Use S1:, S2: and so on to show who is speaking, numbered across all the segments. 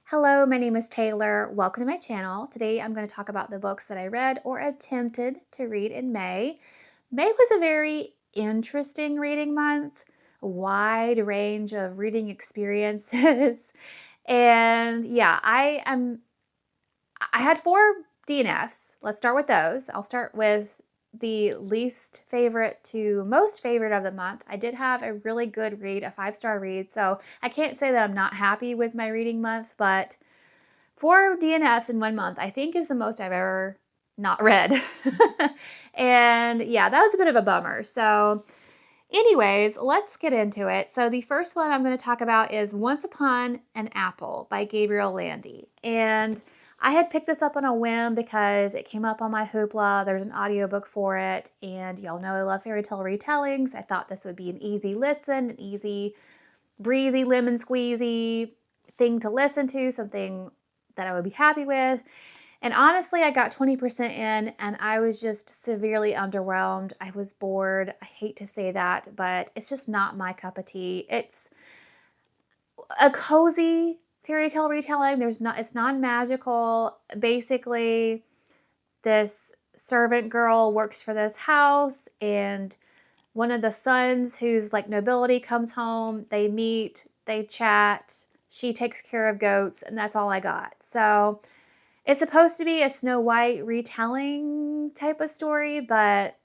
S1: Hello, my name is Taylor. Welcome to my channel. Today I'm going to talk about the books that I read or attempted to read in May. May was a very interesting reading month, a wide range of reading experiences. And yeah, I had 4 DNFs. Let's start with those. I'll start with the least favorite to most favorite of the month. I did have a really good read, a 5-star read, so I can't say that I'm not happy with my reading month, but 4 DNFs in 1 month, I think, is the most I've ever not read. And yeah, that was a bit of a bummer. So anyways, let's get into it. So the first one I'm going to talk about is Once Upon an Apple by Gabriel Landy. And I had picked this up on a whim because it came up on my Hoopla. There's an audiobook for it. And y'all know I love fairy tale retellings. I thought this would be an easy listen, an easy, breezy, lemon squeezy thing to listen to, something that I would be happy with. And honestly, I got 20% in and I was just severely underwhelmed. I was bored. I hate to say that, but it's just not my cup of tea. It's a cozy fairy tale retelling. It's non-magical. Basically, this servant girl works for this house and one of the sons who's like nobility comes home. They meet, they chat. She takes care of goats, and that's all I got. So it's supposed to be a Snow White retelling type of story, but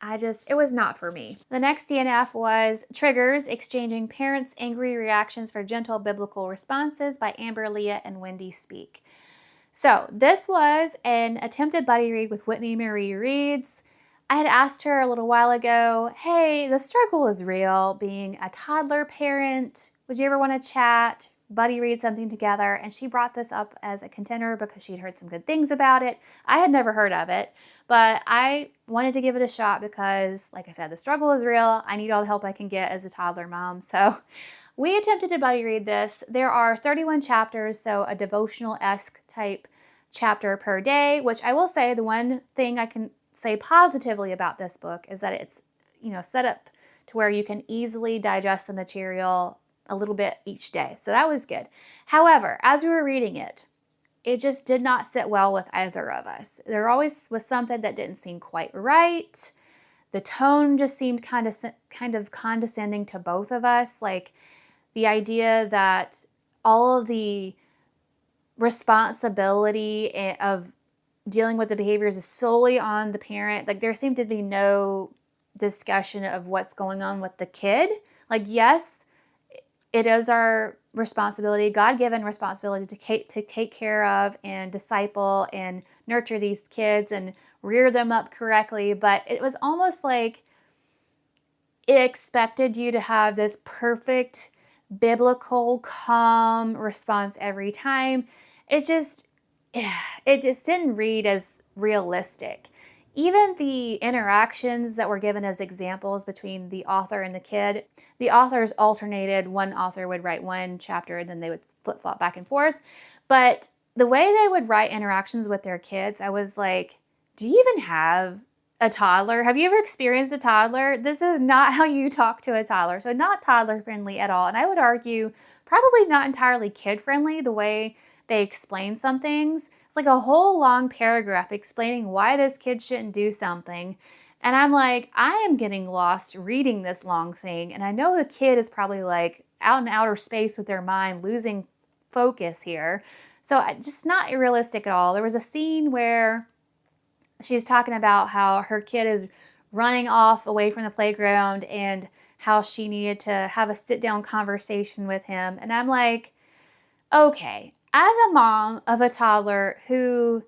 S1: it was not for me. The next DNF was Triggers, Exchanging Parents' Angry Reactions for Gentle Biblical Responses by Amber Leah and Wendy Speak. So this was an attempted buddy read with Whitney Marie Reads. I had asked her a little while ago, hey, the struggle is real being a toddler parent. Would you ever want to chat, buddy read something together? And she brought this up as a contender because she'd heard some good things about it. I had never heard of it, but I wanted to give it a shot because, like I said, the struggle is real. I need all the help I can get as a toddler mom. So we attempted to buddy read this. There are 31 chapters, so a devotional-esque type chapter per day, which I will say the one thing I can say positively about this book is that it's, set up to where you can easily digest the material a little bit each day. So that was good. However, as we were reading it, it just did not sit well with either of us. There always was something that didn't seem quite right. The tone just seemed kind of condescending to both of us. Like the idea that all of the responsibility of dealing with the behaviors is solely on the parent. Like there seemed to be no discussion of what's going on with the kid. Like, yes, it is our responsibility, God-given responsibility to take care of and disciple and nurture these kids and rear them up correctly. But it was almost like it expected you to have this perfect, biblical, calm response every time. It just didn't read as realistic. Even the interactions that were given as examples between the author and the kid, the authors alternated. One author would write one chapter and then they would flip-flop back and forth. But the way they would write interactions with their kids, I was like, do you even have a toddler? Have you ever experienced a toddler? This is not how you talk to a toddler. So not toddler friendly at all. And I would argue probably not entirely kid friendly the way they explain some things. It's like a whole long paragraph explaining why this kid shouldn't do something. And I'm like, I am getting lost reading this long thing. And I know the kid is probably like out in outer space with their mind, losing focus here. So just not realistic at all. There was a scene where she's talking about how her kid is running off away from the playground and how she needed to have a sit-down conversation with him. And I'm like, okay, as a mom of a toddler who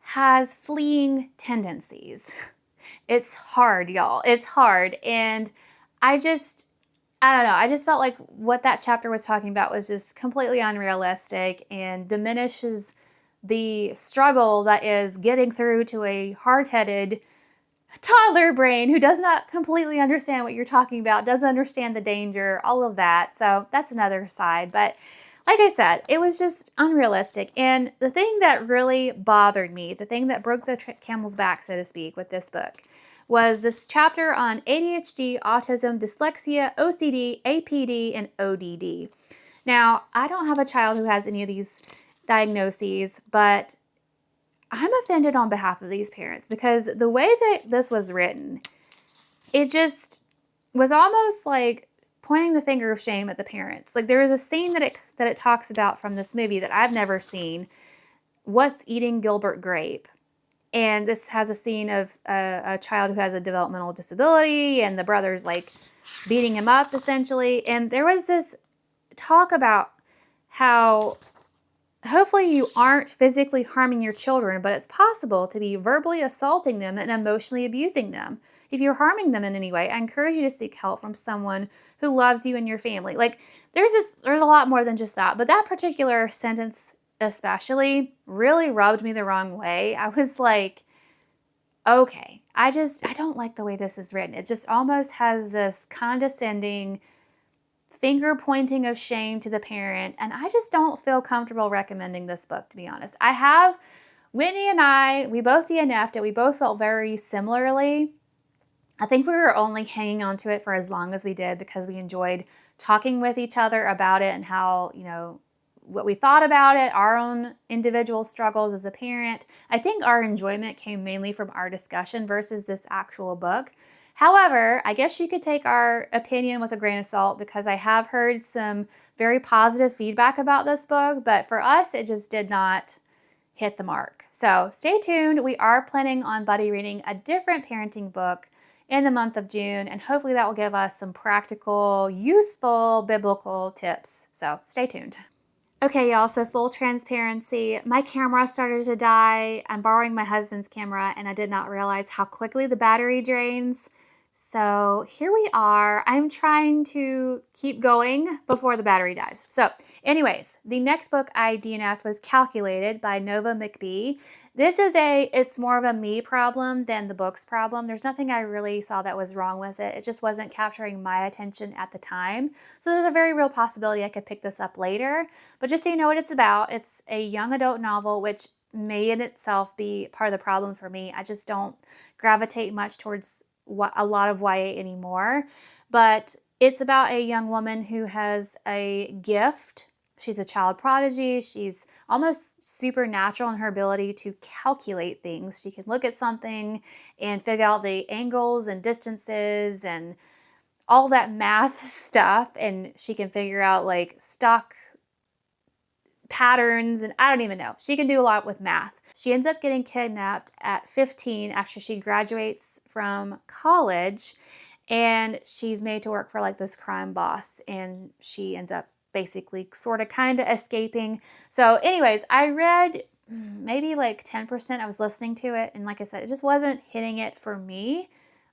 S1: has fleeing tendencies, it's hard, y'all. It's hard. And I don't know. I just felt like what that chapter was talking about was just completely unrealistic and diminishes the struggle that is getting through to a hard-headed toddler brain who does not completely understand what you're talking about, doesn't understand the danger, all of that. So that's another side. But like I said, it was just unrealistic. And the thing that really bothered me, the thing that broke the camel's back, so to speak, with this book was this chapter on ADHD, autism, dyslexia, OCD, APD, and ODD. Now, I don't have a child who has any of these diagnoses, but I'm offended on behalf of these parents because the way that this was written, it just was almost like pointing the finger of shame at the parents. Like there is a scene that it talks about from this movie that I've never seen, What's Eating Gilbert Grape. And this has a scene of a child who has a developmental disability and the brother's like beating him up essentially. And there was this talk about how hopefully you aren't physically harming your children, but it's possible to be verbally assaulting them and emotionally abusing them. If you're harming them in any way, I encourage you to seek help from someone who loves you and your family. Like there's a lot more than just that, but that particular sentence especially really rubbed me the wrong way. I was like, okay, I don't like the way this is written. It just almost has this condescending finger pointing of shame to the parent, and I just don't feel comfortable recommending this book, to be honest. Whitney and I, we both DNF'd it. We both felt very similarly. I think we were only hanging on to it for as long as we did because we enjoyed talking with each other about it and how, what we thought about it, our own individual struggles as a parent. I think our enjoyment came mainly from our discussion versus this actual book. However, I guess you could take our opinion with a grain of salt because I have heard some very positive feedback about this book, but for us, it just did not hit the mark. So stay tuned. We are planning on buddy reading a different parenting book in the month of June, and hopefully that will give us some practical, useful, biblical tips. So stay tuned. Okay, y'all, so full transparency, my camera started to die. I'm borrowing my husband's camera, and I did not realize how quickly the battery drains. So here we are. I'm trying to keep going before the battery dies. So anyways, the next book I DNF'd was Calculated by Nova McBee. It's more of a me problem than the book's problem. There's nothing I really saw that was wrong with it. It just wasn't capturing my attention at the time. So there's a very real possibility I could pick this up later. But just so you know what it's about, it's a young adult novel, which may in itself be part of the problem for me. I just don't gravitate much towards a lot of YA anymore. But it's about a young woman who has a gift. She's a child prodigy. She's almost supernatural in her ability to calculate things. She can look at something and figure out the angles and distances and all that math stuff. And she can figure out like stock patterns, and I don't even know. She can do a lot with math. She ends up getting kidnapped at 15 after she graduates from college, and she's made to work for like this crime boss, and she ends up basically sort of kind of escaping. So anyways, I read maybe like 10%. I was listening to it, and like I said, it just wasn't hitting it for me,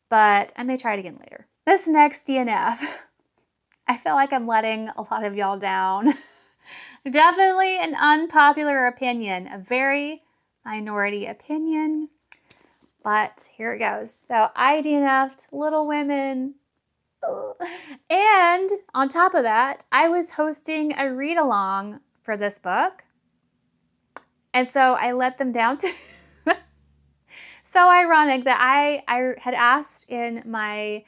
S1: but I may try it again later. This next DNF, I feel like I'm letting a lot of y'all down. Definitely an unpopular opinion, a very minority opinion, but here it goes. So I DNF'd Little Women. And on top of that, I was hosting a read-along for this book. And so I let them down too. So ironic that I had asked in my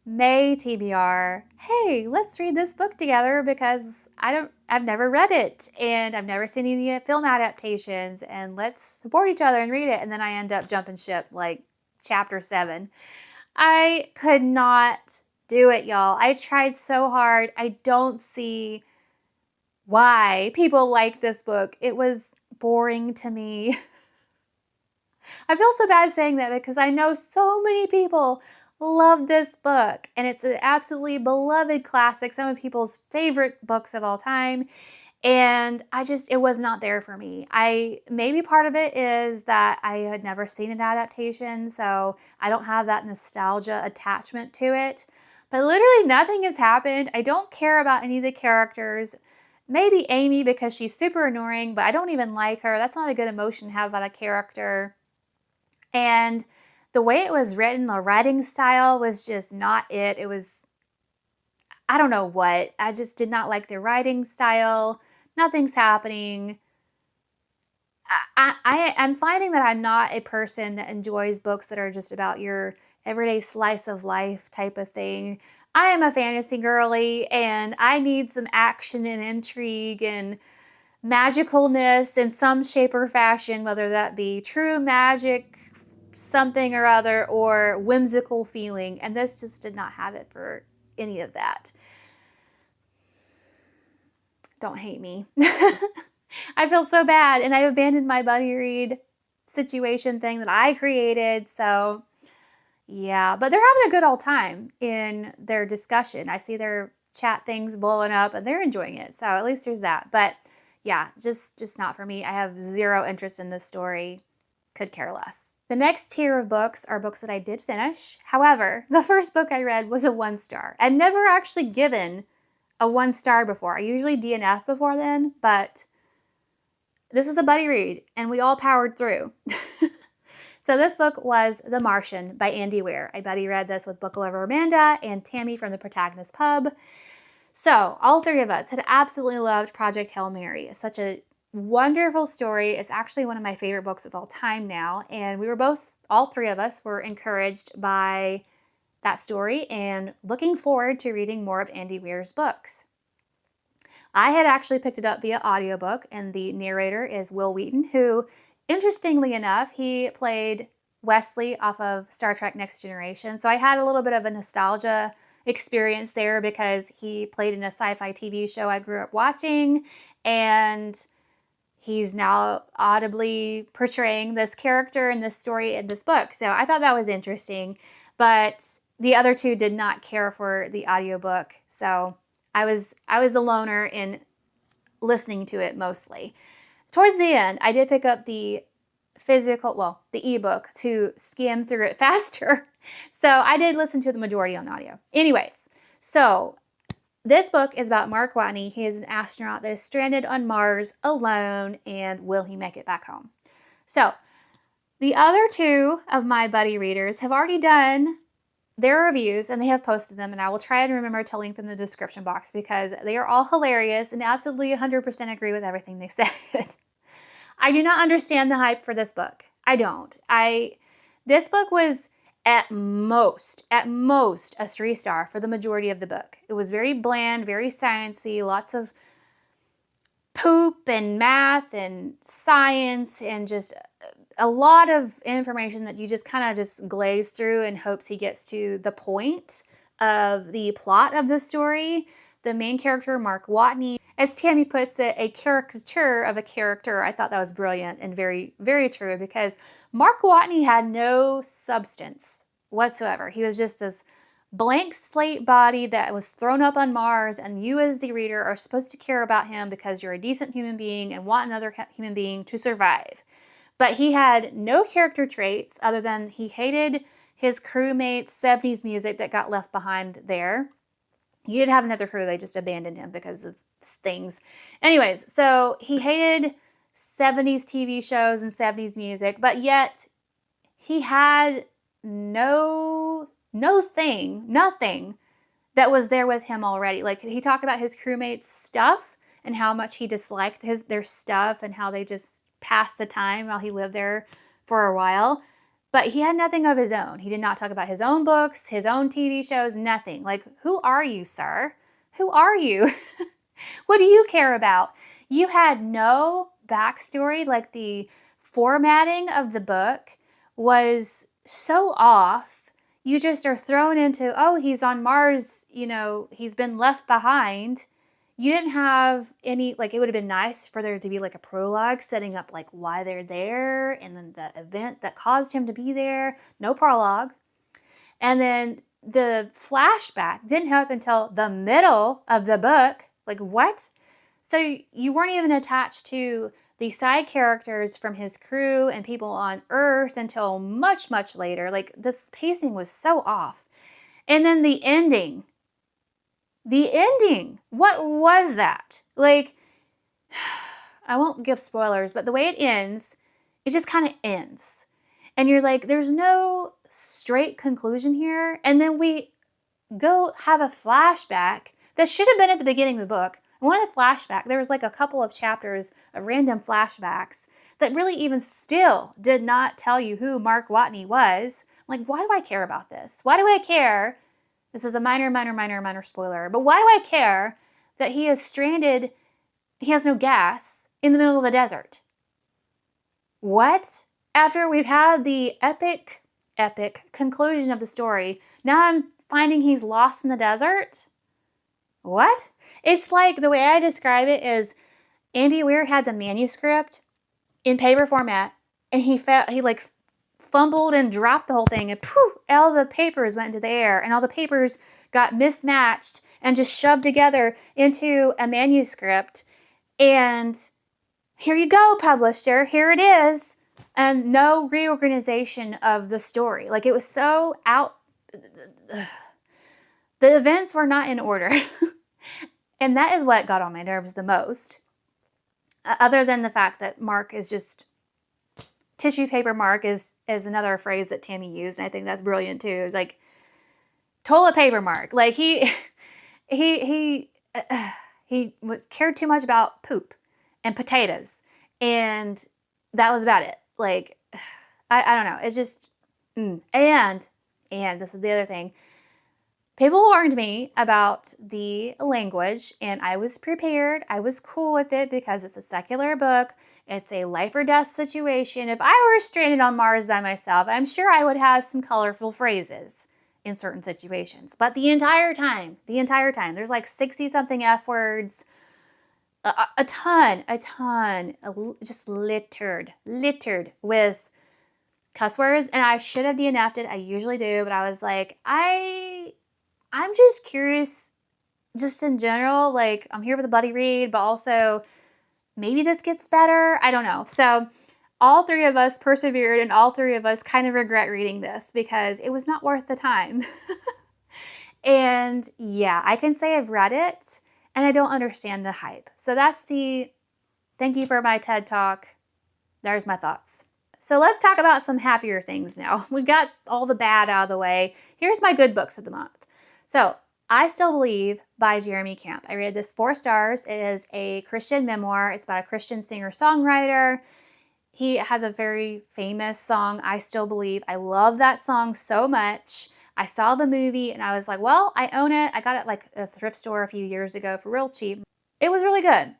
S1: May TBR, hey, let's read this book together because I've never read it and I've never seen any film adaptations, and let's support each other and read it. And then I end up jumping ship like chapter 7. I could not do it, y'all. I tried so hard. I don't see why people like this book. It was boring to me. I feel so bad saying that because I know so many people love this book, and it's an absolutely beloved classic, some of people's favorite books of all time, and it was not there for me. Maybe part of it is that I had never seen an adaptation, so I don't have that nostalgia attachment to it, but literally nothing has happened. I don't care about any of the characters. Maybe Amy because she's super annoying, but I don't even like her. That's not a good emotion to have about a character. And the way it was written, the writing style was just not it. It was, I don't know what. I just did not like the writing style. Nothing's happening. I'm finding that I'm not a person that enjoys books that are just about your everyday slice of life type of thing. I am a fantasy girly, and I need some action and intrigue, and magicalness in some shape or fashion, whether that be true magic, something or other, or whimsical feeling. And this just did not have it for any of that. Don't hate me. I feel so bad, and I abandoned my buddy read situation thing that I created. So yeah, but they're having a good old time in their discussion. I see their chat things blowing up and they're enjoying it. So at least there's that. But yeah, just not for me. I have zero interest in this story. Could care less. The next tier of books are books that I did finish. However, the first book I read was a 1-star. I'd never actually given a 1-star before. I usually DNF before then, but this was a buddy read and we all powered through. So this book was The Martian by Andy Weir. I buddy read this with book lover Amanda and Tammy from the Protagonist Pub. So all three of us had absolutely loved Project Hail Mary. It's such a wonderful story. It's actually one of my favorite books of all time now. And we were both, all three of us, were encouraged by that story and looking forward to reading more of Andy Weir's books. I had actually picked it up via audiobook, and the narrator is Will Wheaton, who, interestingly enough, he played Wesley off of Star Trek Next Generation. So I had a little bit of a nostalgia experience there because he played in a sci-fi TV show I grew up watching, and he's now audibly portraying this character in this story in this book. So I thought that was interesting, but the other two did not care for the audiobook. So I was the loner in listening to it mostly. Towards the end, I did pick up the the ebook to skim through it faster. So I did listen to the majority on audio. Anyways, so this book is about Mark Watney. He is an astronaut that is stranded on Mars alone, and will he make it back home? So the other two of my buddy readers have already done their reviews and they have posted them, and I will try and remember to link them in the description box because they are all hilarious and absolutely 100% agree with everything they said. I do not understand the hype for this book. I don't. This book was at most a 3-star for the majority of the book. It was very bland, very sciencey, lots of poop and math and science and just a lot of information that you just kind of just glaze through in hopes he gets to the point of the plot of the story. The main character, Mark Watney, as Tammy puts it, a caricature of a character. I thought that was brilliant and very, very true because Mark Watney had no substance whatsoever. He was just this blank slate body that was thrown up on Mars, and you as the reader are supposed to care about him because you're a decent human being and want another human being to survive. But he had no character traits other than he hated his crewmates' 70s music that got left behind there. He did have another crew, they just abandoned him because of things. Anyways, so he hated 70s TV shows and 70s music, but yet he had nothing that was there with him already. Like, he talked about his crewmates' stuff and how much he disliked their stuff and how they just passed the time while he lived there for a while. But he had nothing of his own. He did not talk about his own books, his own TV shows, nothing. Like, who are you, sir? Who are you? What do you care about? You had no backstory. Like, the formatting of the book was so off. You just are thrown into, oh, he's on Mars, he's been left behind. You didn't have any, like, it would have been nice for there to be like a prologue setting up like why they're there and then the event that caused him to be there. No prologue. And then the flashback didn't happen until the middle of the book. Like, what? So you weren't even attached to the side characters from his crew and people on Earth until much, much later. Like, this pacing was so off. And then the ending. What was that? Like, I won't give spoilers, but the way it ends, it just kind of ends. And you're like, there's no straight conclusion here. And then we go have a flashback that should have been at the beginning of the book. I wanted a flashback. There was like a couple of chapters of random flashbacks that really even still did not tell you who Mark Watney was. I'm like, why do I care about this? Why do I care? This is a minor spoiler. But why do I care that he is stranded? He has no gas in the middle of the desert. What? After we've had the epic conclusion of the story, now I'm finding he's lost in the desert? What? It's like, the way I describe it is, Andy Weir had the manuscript in paper format, and he like fumbled and dropped the whole thing, and poof, all the papers went into the air, and all the papers got mismatched and just shoved together into a manuscript. And here you go, publisher, here it is. And no reorganization of the story. Like, it was so out. The events were not in order. And that is what got on my nerves the most. Other than the fact that Mark is just, tissue paper Mark is another phrase that Tammy used. And I think that's brilliant too. It's like, toilet paper Mark. Like, he cared too much about poop and potatoes. And that was about it. Like, I don't know. It's just, and this is the other thing. People warned me about the language, and I was prepared. I was cool with it because it's a secular book. It's a life or death situation. If I were stranded on Mars by myself, I'm sure I would have some colorful phrases in certain situations. But the entire time, there's like 60 something F words, a ton, just littered with cuss words. And I should have DNF'd it. I usually do, but I was like, I'm just curious, just in general, like, I'm here with a buddy read, but also maybe this gets better. I don't know. So all three of us persevered, and all three of us kind of regret reading this because it was not worth the time. And yeah, I can say I've read it and I don't understand the hype. So that's thank you for my TED Talk. There's my thoughts. So let's talk about some happier things now. We got all the bad out of the way. Here's my good books of the month. So, I Still Believe by Jeremy Camp. I rated this 4 stars. It is a Christian memoir. It's about a Christian singer-songwriter. He has a very famous song, I Still Believe. I love that song so much. I saw the movie and I was like, well, I own it. I got it like a thrift store a few years ago for real cheap. It was really good.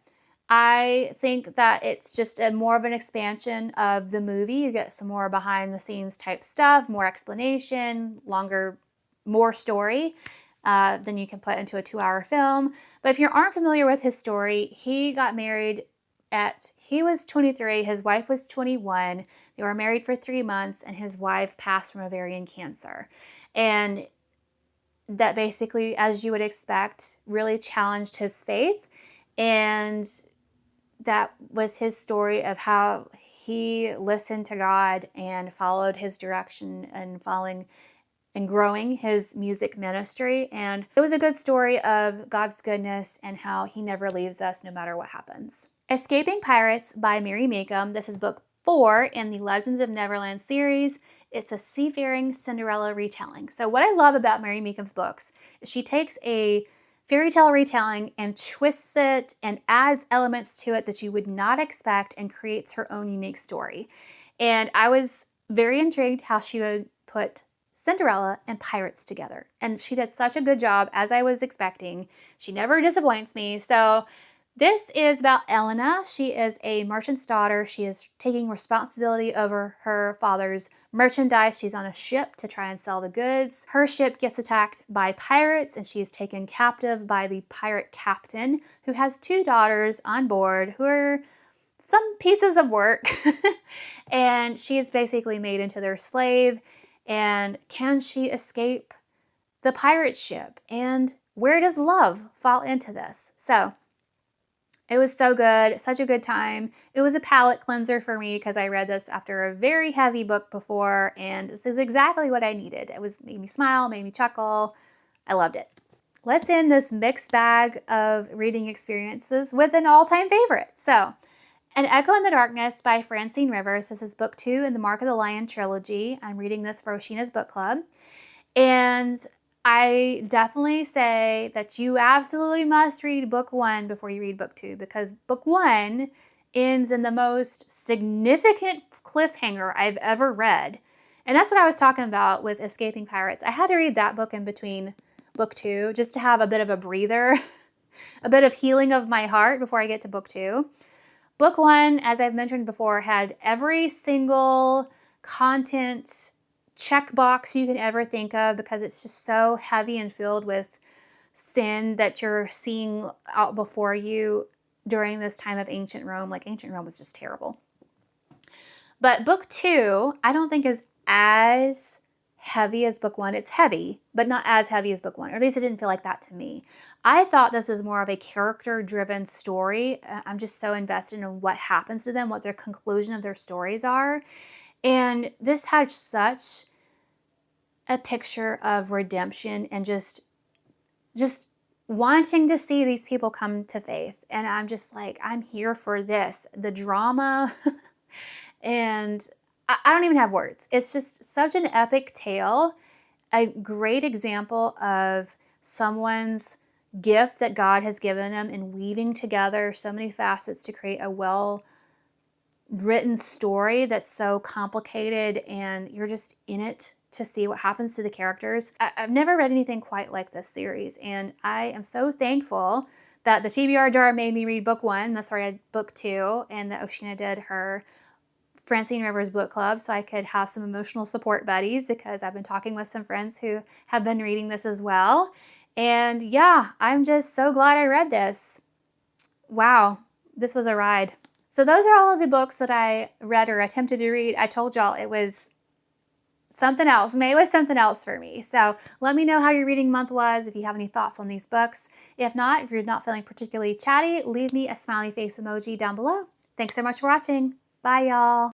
S1: I think that it's just more of an expansion of the movie. You get some more behind the scenes type stuff, more explanation, longer, more story than you can put into a 2-hour film. But if you aren't familiar with his story, he got married he was 23, his wife was 21. They were married for 3 months, and his wife passed from ovarian cancer. And that basically, as you would expect, really challenged his faith. And that was his story of how he listened to God and followed his direction and growing his music ministry. And it was a good story of God's goodness and how he never leaves us no matter what happens. Escaping Pirates by Mary Meekum. This is book 4 in the Legends of Neverland series. It's a seafaring Cinderella retelling. So what I love about Mary Meekum's books is she takes a fairy tale retelling and twists it and adds elements to it that you would not expect and creates her own unique story. And I was very intrigued how she would put Cinderella and pirates together. And she did such a good job, as I was expecting. She never disappoints me. So this is about Elena. She is a merchant's daughter. She is taking responsibility over her father's merchandise. She's on a ship to try and sell the goods. Her ship gets attacked by pirates, and she is taken captive by the pirate captain, who has 2 daughters on board who are some pieces of work. And she is basically made into their slave. And can she escape the pirate ship? And where does love fall into this? So it was so good, such a good time. It was a palate cleanser for me because I read this after a very heavy book before, and this is exactly what I needed. It made me smile, made me chuckle. I loved it. Let's end this mixed bag of reading experiences with an all-time favorite. So, An Echo in the Darkness by Francine Rivers. This is book 2 in the Mark of the Lion trilogy. I'm reading this for Oshina's book club. And I definitely say that you absolutely must read book 1 before you read book 2, because book 1 ends in the most significant cliffhanger I've ever read. And that's what I was talking about with Escaping Pirates. I had to read that book in between book 2 just to have a bit of a breather, a bit of healing of my heart before I get to book 2. Book one, as I've mentioned before, had every single content checkbox you can ever think of because it's just so heavy and filled with sin that you're seeing out before you during this time of ancient Rome. Like, ancient Rome was just terrible. But book two, I don't think is as heavy as book one. It's heavy, but not as heavy as book one. Or at least it didn't feel like that to me. I thought this was more of a character-driven story. I'm just so invested in what happens to them, what their conclusion of their stories are. And this had such a picture of redemption and just wanting to see these people come to faith. And I'm just like, I'm here for this. The drama and I don't even have words. It's just such an epic tale, a great example of someone's gift that God has given them in weaving together so many facets to create a well-written story that's so complicated, and you're just in it to see what happens to the characters. I've never read anything quite like this series, and I am so thankful that the TBR jar made me read book one. That's why I read book two, and that Oshina did her Francine Rivers book club so I could have some emotional support buddies, because I've been talking with some friends who have been reading this as well. And yeah, I'm just so glad I read this. Wow, this was a ride. So those are all of the books that I read or attempted to read. I told y'all it was something else. May was something else for me. So let me know how your reading month was, if you have any thoughts on these books. If not, if you're not feeling particularly chatty, leave me a smiley face emoji down below. Thanks so much for watching. Bye, y'all.